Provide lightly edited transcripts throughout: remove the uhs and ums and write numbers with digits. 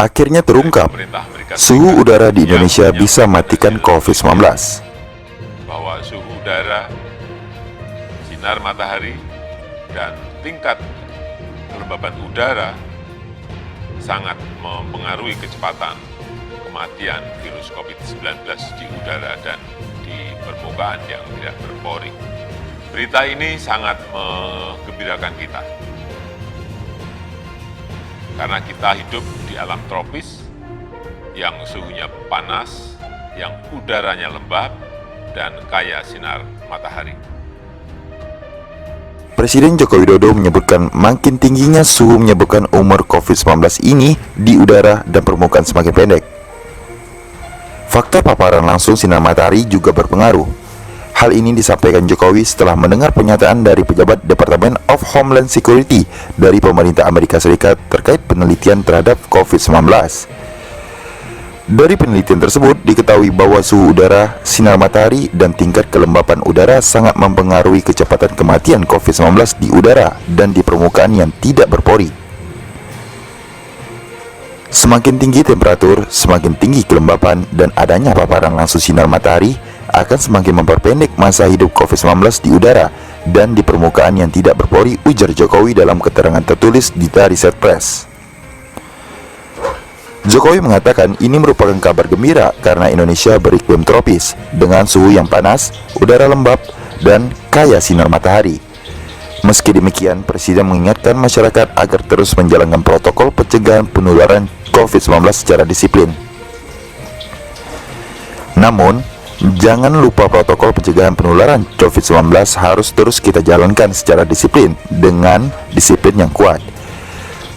Akhirnya terungkap, Pemerintah Amerika suhu Serikat udara di yang Indonesia bisa menyampaikan matikan COVID-19. bahwa suhu udara, sinar matahari, dan tingkat kelembaban udara sangat mempengaruhi kecepatan kematian virus COVID-19 di udara dan di permukaan yang tidak berpori. Berita ini sangat menggembirakan kita, karena kita hidup di alam tropis yang suhunya panas, yang udaranya lembab, dan kaya sinar matahari. Presiden Joko Widodo menyebutkan makin tingginya suhu menyebabkan umur COVID-19 ini di udara dan permukaan semakin pendek. Fakta paparan langsung sinar matahari juga berpengaruh. Hal ini disampaikan Jokowi setelah mendengar pernyataan dari pejabat Departemen of Homeland Security dari pemerintah Amerika Serikat terkait penelitian terhadap COVID-19. Dari penelitian tersebut diketahui bahwa suhu udara, sinar matahari, dan tingkat kelembapan udara sangat mempengaruhi kecepatan kematian COVID-19 di udara dan di permukaan yang tidak berpori. Semakin tinggi temperatur, semakin tinggi kelembapan, dan adanya paparan langsung sinar matahari akan semakin memperpendek masa hidup COVID-19 di udara dan di permukaan yang tidak berpori, ujar Jokowi dalam keterangan tertulis di dari Setpress. Jokowi mengatakan ini merupakan kabar gembira karena Indonesia beriklim tropis dengan suhu yang panas, udara lembab, dan kaya sinar matahari. Meski demikian, Presiden mengingatkan masyarakat agar terus menjalankan protokol pencegahan penularan COVID-19 secara disiplin. Namun, jangan lupa protokol pencegahan penularan COVID-19 harus terus kita jalankan secara disiplin dengan disiplin yang kuat.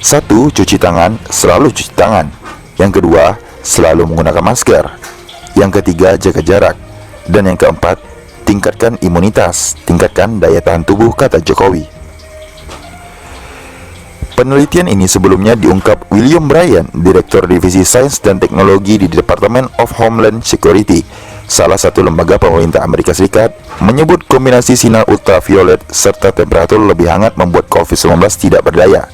1. Cuci tangan, selalu cuci tangan. Yang kedua, selalu menggunakan masker. Yang ketiga, jaga jarak. Dan yang keempat, tingkatkan imunitas, tingkatkan daya tahan tubuh, kata Jokowi. Penelitian ini sebelumnya diungkap William Bryan, Direktur Divisi Sains dan Teknologi di Department of Homeland Security, salah satu lembaga pemerintah Amerika Serikat, menyebut kombinasi sinar ultraviolet serta temperatur lebih hangat membuat COVID-19 tidak berdaya.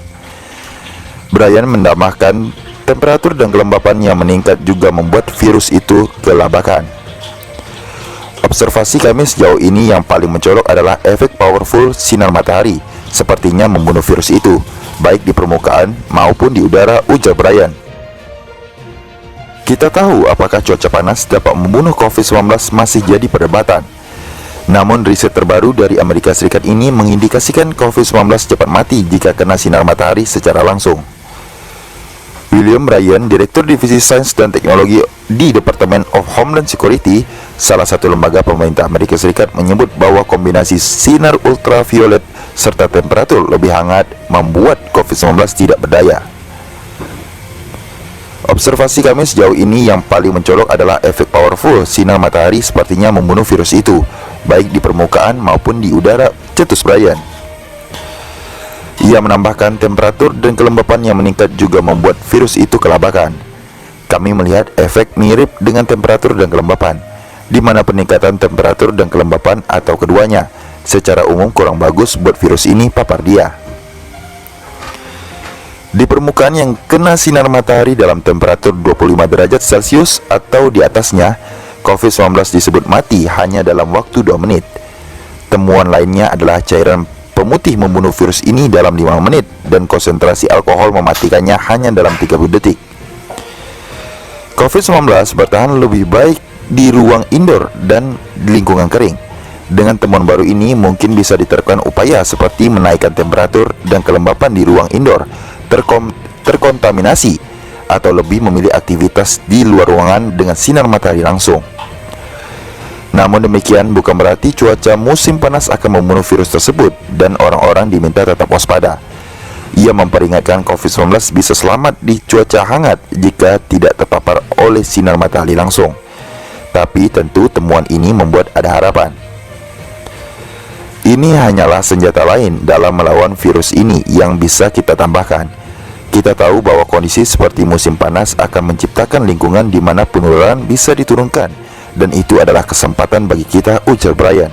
Bryan menambahkan, temperatur dan kelembapan yang meningkat juga membuat virus itu kelabakan. Observasi kami sejauh ini yang paling mencolok adalah efek powerful sinar matahari, sepertinya membunuh virus itu, baik di permukaan maupun di udara, ujar Bryan. Kita tahu apakah cuaca panas dapat membunuh COVID-19 masih jadi perdebatan. Namun riset terbaru dari Amerika Serikat ini mengindikasikan COVID-19 cepat mati jika kena sinar matahari secara langsung. William Bryan, Direktur Divisi Sains dan Teknologi di Department of Homeland Security, salah satu lembaga pemerintah Amerika Serikat, menyebut bahwa kombinasi sinar ultraviolet serta temperatur lebih hangat membuat COVID-19 tidak berdaya. Observasi kami sejauh ini yang paling mencolok adalah efek powerful sinar matahari sepertinya membunuh virus itu, baik di permukaan maupun di udara, cetus Bryan. Ia menambahkan temperatur dan kelembapan yang meningkat juga membuat virus itu kelabakan. Kami melihat efek mirip dengan temperatur dan kelembapan, di mana peningkatan temperatur dan kelembapan atau keduanya secara umum kurang bagus buat virus ini, papar dia. Di permukaan yang kena sinar matahari dalam temperatur 25 derajat Celcius atau di atasnya, COVID-19 disebut mati hanya dalam waktu 2 menit. Temuan lainnya adalah cairan pemutih membunuh virus ini dalam 5 menit dan konsentrasi alkohol mematikannya hanya dalam 30 detik. COVID-19 bertahan lebih baik di ruang indoor dan di lingkungan kering. Dengan temuan baru ini mungkin bisa diterapkan upaya seperti menaikkan temperatur dan kelembapan di ruang indoor terkontaminasi atau lebih memilih aktivitas di luar ruangan dengan sinar matahari langsung. Namun demikian bukan berarti cuaca musim panas akan membunuh virus tersebut dan orang-orang diminta tetap waspada. Ia memperingatkan COVID-19 bisa selamat di cuaca hangat jika tidak terpapar oleh sinar matahari langsung. Tapi tentu temuan ini membuat ada harapan. Ini hanyalah senjata lain dalam melawan virus ini yang bisa kita tambahkan. Kita tahu bahwa kondisi seperti musim panas akan menciptakan lingkungan di mana penularan bisa diturunkan. Dan itu adalah kesempatan bagi kita, ujar Bryan.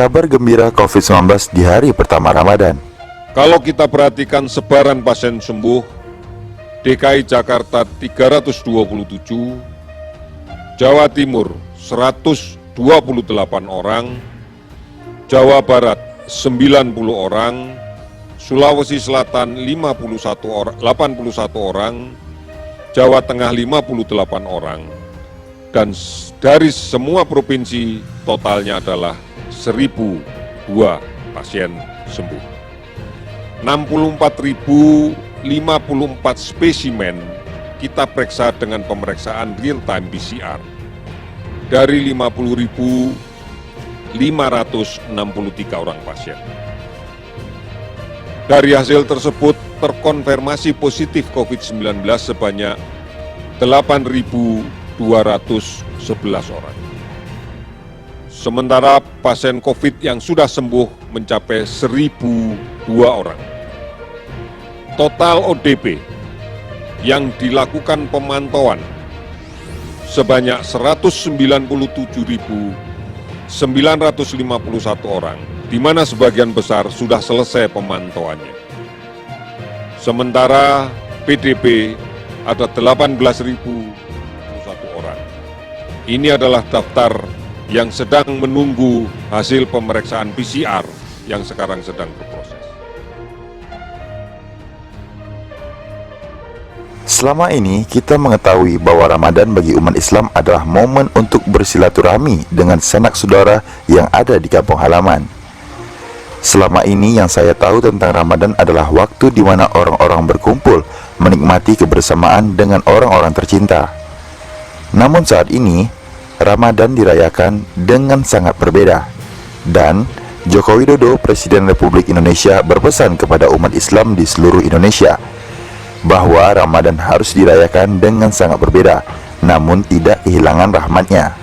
Kabar gembira COVID-19 di hari pertama Ramadan. Kalau kita perhatikan sebaran pasien sembuh, DKI Jakarta 327, Jawa Timur 128 orang, Jawa Barat 90 orang, Sulawesi Selatan 81 orang, Jawa Tengah 58 orang, dan dari semua provinsi totalnya adalah 1.002 pasien sembuh. 64.054 spesimen kita periksa dengan pemeriksaan real-time PCR dari 50.563 orang pasien. Dari hasil tersebut terkonfirmasi positif COVID-19 sebanyak 8.211 orang. Sementara pasien COVID yang sudah sembuh mencapai 1.002 orang. Total ODP yang dilakukan pemantauan sebanyak 197.951 orang, di mana sebagian besar sudah selesai pemantauannya. Sementara PDP ada 18.001 orang. Ini adalah daftar yang sedang menunggu hasil pemeriksaan PCR yang sekarang sedang berproses. Selama ini kita mengetahui bahwa Ramadan bagi umat Islam adalah momen untuk bersilaturahmi dengan sanak saudara yang ada di kampung halaman. Selama ini yang saya tahu tentang Ramadan adalah waktu di mana orang-orang berkumpul menikmati kebersamaan dengan orang-orang tercinta. Namun saat ini Ramadan dirayakan dengan sangat berbeda, dan Joko Widodo, Presiden Republik Indonesia, berpesan kepada umat Islam di seluruh Indonesia bahwa Ramadan harus dirayakan dengan sangat berbeda, namun tidak kehilangan rahmatnya.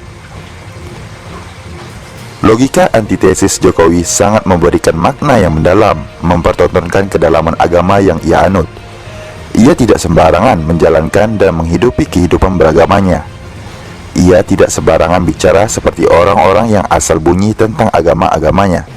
Logika antitesis Jokowi sangat memberikan makna yang mendalam, mempertontonkan kedalaman agama yang ia anut. Ia tidak sembarangan menjalankan dan menghidupi kehidupan beragamanya. Ia tidak sembarangan bicara seperti orang-orang yang asal bunyi tentang agama-agamanya.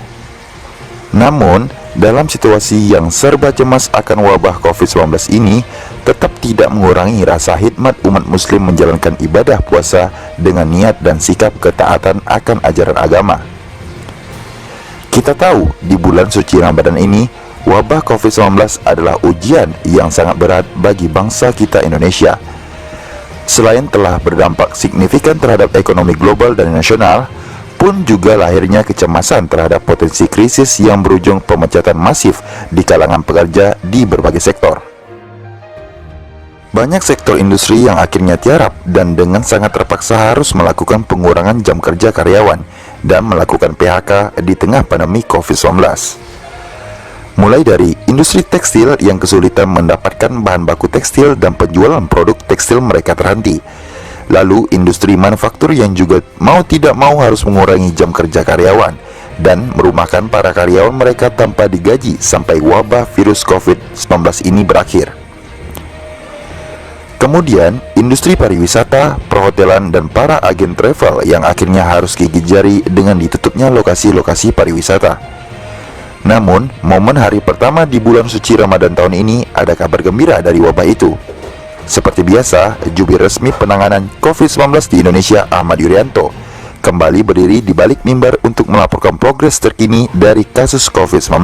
Namun, dalam situasi yang serba cemas akan wabah COVID-19 ini, tetap tidak mengurangi rasa hikmat umat muslim menjalankan ibadah puasa dengan niat dan sikap ketaatan akan ajaran agama. Kita tahu, di bulan suci Ramadan ini, wabah COVID-19 adalah ujian yang sangat berat bagi bangsa kita Indonesia. Selain telah berdampak signifikan terhadap ekonomi global dan nasional, pun juga lahirnya kecemasan terhadap potensi krisis yang berujung pemecatan masif di kalangan pekerja di berbagai sektor. Banyak sektor industri yang akhirnya tiarap dan dengan sangat terpaksa harus melakukan pengurangan jam kerja karyawan dan melakukan PHK di tengah pandemi COVID-19. Mulai dari industri tekstil yang kesulitan mendapatkan bahan baku tekstil dan penjualan produk tekstil mereka terhenti. Lalu industri manufaktur yang juga mau tidak mau harus mengurangi jam kerja karyawan dan merumahkan para karyawan mereka tanpa digaji sampai wabah virus COVID-19 ini berakhir. Kemudian, industri pariwisata, perhotelan, dan para agen travel yang akhirnya harus gigit jari dengan ditutupnya lokasi-lokasi pariwisata. Namun, momen hari pertama di bulan suci Ramadan tahun ini ada kabar gembira dari wabah itu. Seperti biasa, jubir resmi penanganan COVID-19 di Indonesia, Ahmad Yuryanto, kembali berdiri di balik mimbar untuk melaporkan progres terkini dari kasus COVID-19.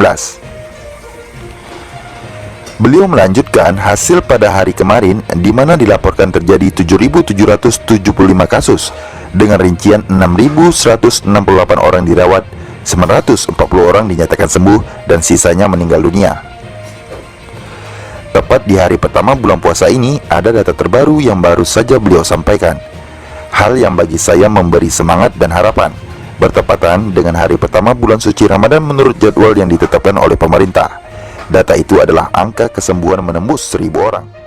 Beliau melanjutkan hasil pada hari kemarin di mana dilaporkan terjadi 7.775 kasus dengan rincian 6.168 orang dirawat, 940 orang dinyatakan sembuh dan sisanya meninggal dunia. Tepat di hari pertama bulan puasa ini, ada data terbaru yang baru saja beliau sampaikan. Hal yang bagi saya memberi semangat dan harapan, bertepatan dengan hari pertama bulan suci Ramadan menurut jadwal yang ditetapkan oleh pemerintah. Data itu adalah angka kesembuhan menembus 1.000 orang.